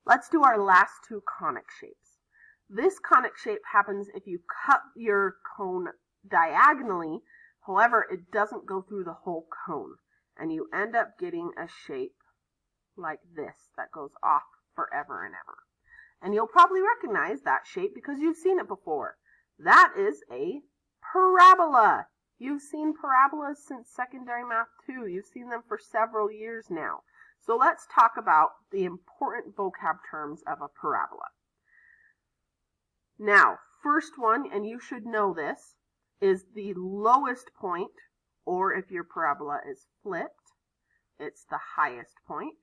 Let's do our last two conic shapes. This conic shape happens if you cut your cone diagonally, however, it doesn't go through the whole cone, and you end up getting a shape like this that goes off forever and ever. And you'll probably recognize that shape because you've seen it before. That is a parabola. You've seen parabolas since secondary math too. You've seen them for several years now. So let's talk about the important vocab terms of a parabola. Now, first one, and you should know this, is the lowest point, or if your parabola is flipped, it's the highest point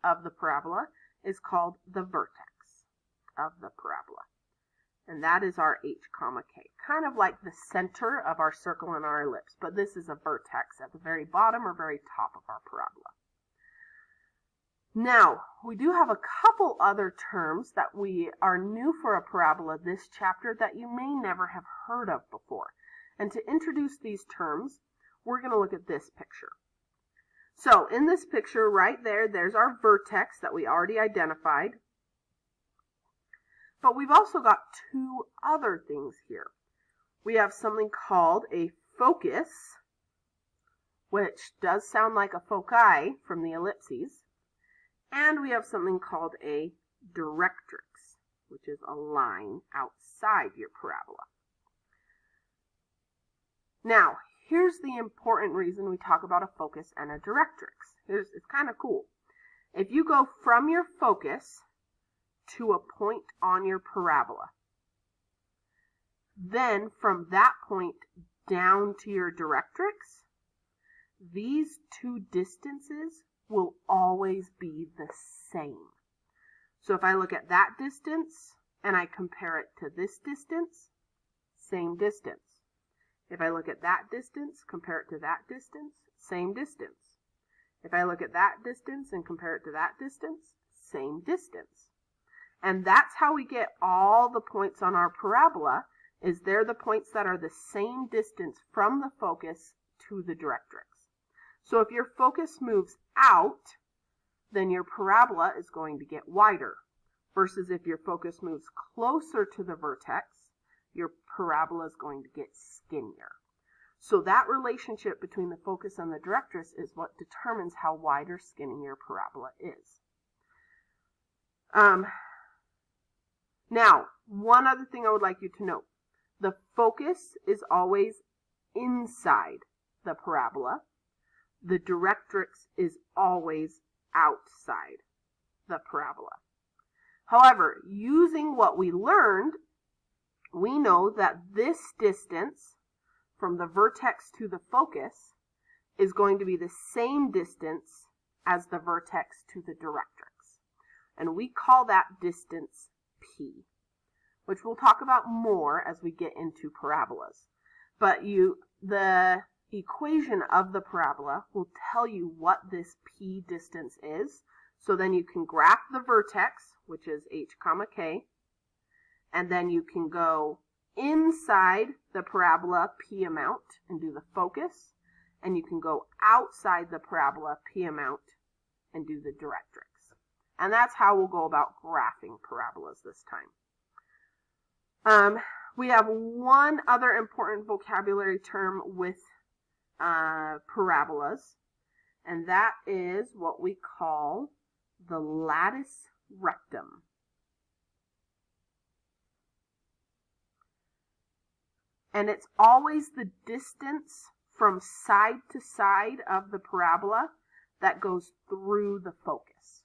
of the parabola, is called the vertex of the parabola. And that is our h comma k, kind of like the center of our circle and our ellipse, but this is a vertex at the very bottom or very top of our parabola. Now, we do have a couple other terms that we are new for a parabola this chapter that you may never have heard of before. And to introduce these terms, we're going to look at this picture. So in this picture right there, there's our vertex that we already identified. But we've also got two other things here. We have something called a focus, which does sound like a foci from the ellipses. And we have something called a directrix, which is a line outside your parabola. Now, here's the important reason we talk about a focus and a directrix. It's kind of cool. If you go from your focus to a point on your parabola, then from that point down to your directrix, these two distances will always be the same. So if I look at that distance and I compare it to this distance, same distance. If I look at that distance, compare it to that distance, same distance. If I look at that distance and compare it to that distance, same distance. And that's how we get all the points on our parabola, is they're the points that are the same distance from the focus to the directrix. So if your focus moves out, then your parabola is going to get wider, versus if your focus moves closer to the vertex, your parabola is going to get skinnier. So that relationship between the focus and the directrix is what determines how wide or skinny your parabola is. Now, one other thing I would like you to note. The focus is always inside the parabola. The directrix is always outside the parabola. However, using what we learned, we know that this distance from the vertex to the focus is going to be the same distance as the vertex to the directrix. And we call that distance P, which we'll talk about more as we get into parabolas. But the equation of the parabola will tell you what this P distance is. So then you can graph the vertex, which is h comma k, and then you can go inside the parabola P amount and do the focus, and you can go outside the parabola P amount and do the directrix. And that's how we'll go about graphing parabolas this time. We have one other important vocabulary term with parabolas, and that is what we call the latus rectum. And it's always the distance from side to side of the parabola that goes through the focus.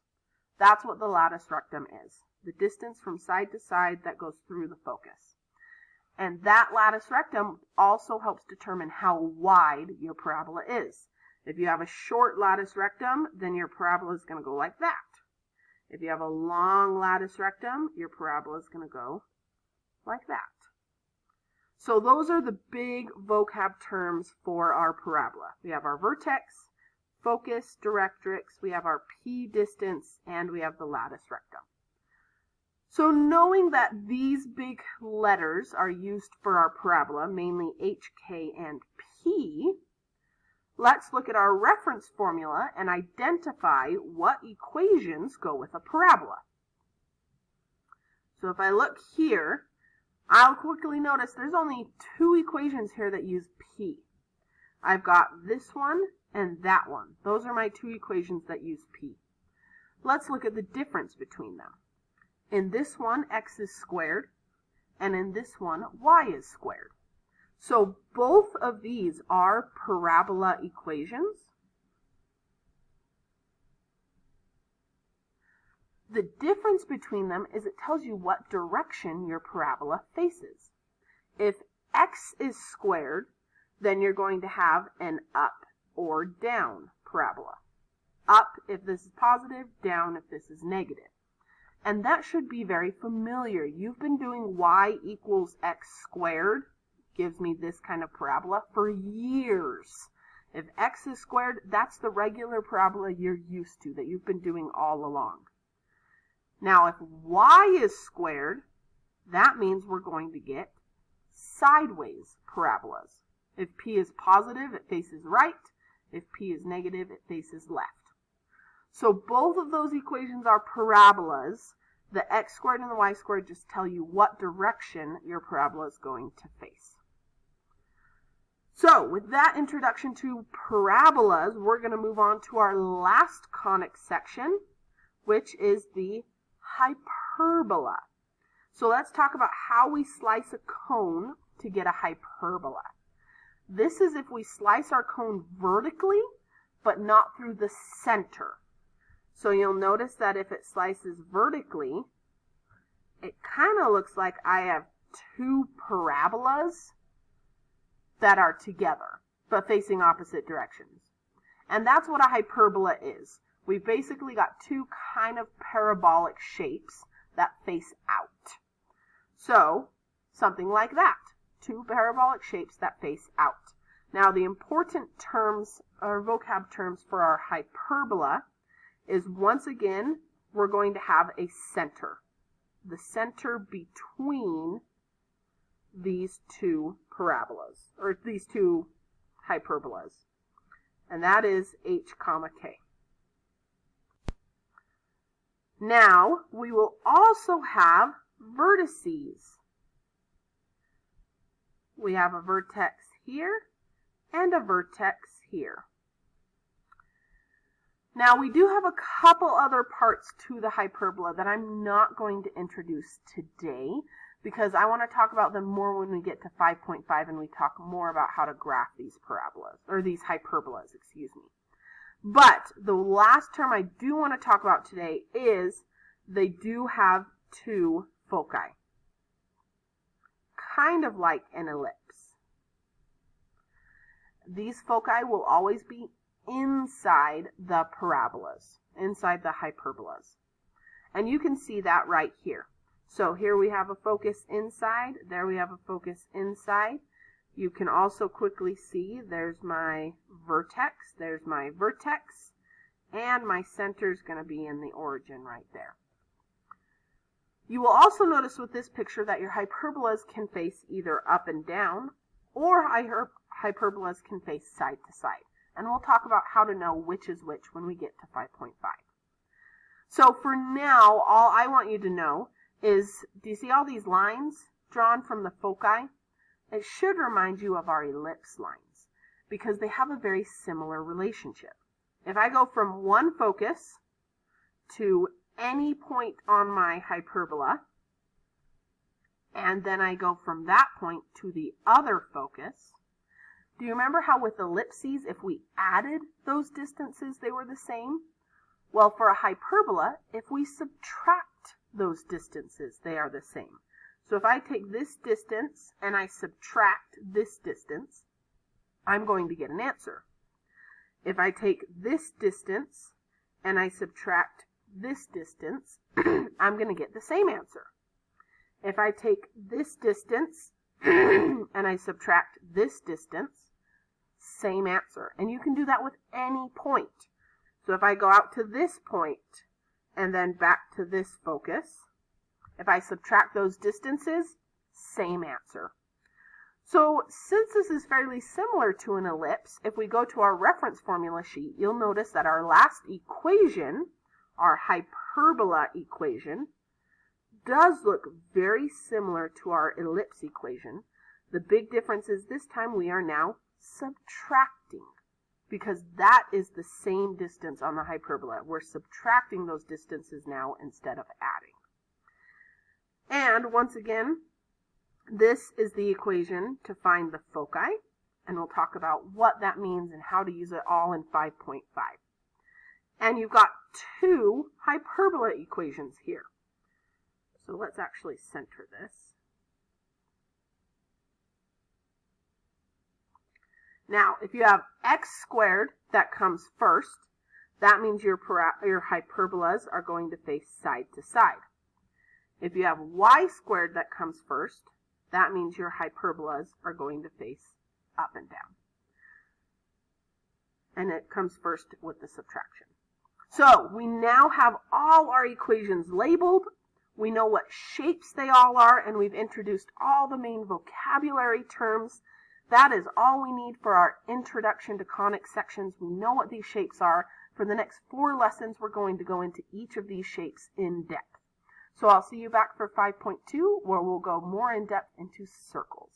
That's what the latus rectum is. The distance from side to side that goes through the focus. And that latus rectum also helps determine how wide your parabola is. If you have a short latus rectum, then your parabola is going to go like that. If you have a long latus rectum, your parabola is going to go like that. So those are the big vocab terms for our parabola. We have our vertex, focus, directrix, we have our P distance, and we have the latus rectum. So knowing that these big letters are used for our parabola, mainly H, K, and P, let's look at our reference formula and identify what equations go with a parabola. So if I look here, I'll quickly notice there's only two equations here that use P. I've got this one and that one. Those are my two equations that use P. Let's look at the difference between them. In this one, x is squared, and in this one, y is squared. So both of these are parabola equations. The difference between them is it tells you what direction your parabola faces. If x is squared, then you're going to have an up or down parabola. Up if this is positive, down if this is negative. And that should be very familiar. You've been doing y equals x squared, gives me this kind of parabola, for years. If x is squared, that's the regular parabola you're used to, that you've been doing all along. Now, if y is squared, that means we're going to get sideways parabolas. If p is positive, it faces right. If p is negative, it faces left. So both of those equations are parabolas. The x squared and the y squared just tell you what direction your parabola is going to face. So with that introduction to parabolas, we're going to move on to our last conic section, which is the hyperbola. So let's talk about how we slice a cone to get a hyperbola. This is if we slice our cone vertically, but not through the center. So you'll notice that if it slices vertically, it kind of looks like I have two parabolas that are together, but facing opposite directions. And that's what a hyperbola is. We've basically got two kind of parabolic shapes that face out. So, something like that. Two parabolic shapes that face out. Now, the important terms, or vocab terms for our hyperbola is, once again, we're going to have a center. The center between these two parabolas, or these two hyperbolas. And that is h comma k. Now, we will also have vertices. We have a vertex here and a vertex here. Now, we do have a couple other parts to the hyperbola that I'm not going to introduce today, because I want to talk about them more when we get to 5.5 and we talk more about how to graph these parabolas, or these hyperbolas, excuse me. But the last term I do want to talk about today is they do have two foci, kind of like an ellipse. These foci will always be inside the parabolas, inside the hyperbolas. And you can see that right here. So here we have a focus inside, there we have a focus inside. You can also quickly see there's my vertex, and my center is going to be in the origin right there. You will also notice with this picture that your hyperbolas can face either up and down, or hyperbolas can face side to side. And we'll talk about how to know which is which when we get to 5.5. So for now, all I want you to know is, do you see all these lines drawn from the foci? It should remind you of our ellipse lines, because they have a very similar relationship. If I go from one focus to any point on my hyperbola, and then I go from that point to the other focus, do you remember how with ellipses, if we added those distances, they were the same? Well, for a hyperbola, if we subtract those distances, they are the same. So if I take this distance and I subtract this distance, I'm going to get an answer. If I take this distance and I subtract this distance, I'm going to get the same answer. If I take this distance and I subtract this distance, same answer. And you can do that with any point. So if I go out to this point and then back to this focus, if I subtract those distances, same answer. So since this is fairly similar to an ellipse, if we go to our reference formula sheet, you'll notice that our last equation, our hyperbola equation, does look very similar to our ellipse equation. The big difference is this time we are now subtracting, because that is the same distance on the hyperbola. We're subtracting those distances now instead of adding. And once again, this is the equation to find the foci, and we'll talk about what that means and how to use it all in 5.5. And you've got two hyperbola equations here. So let's actually center this. Now, if you have x squared that comes first, that means your hyperbolas are going to face side to side. If you have y squared that comes first, that means your hyperbolas are going to face up and down. And it comes first with the subtraction. So we now have all our equations labeled. We know what shapes they all are, and we've introduced all the main vocabulary terms. That is all we need for our introduction to conic sections. We know what these shapes are. For the next 4 lessons, we're going to go into each of these shapes in depth. So I'll see you back for 5.2, where we'll go more in depth into circles.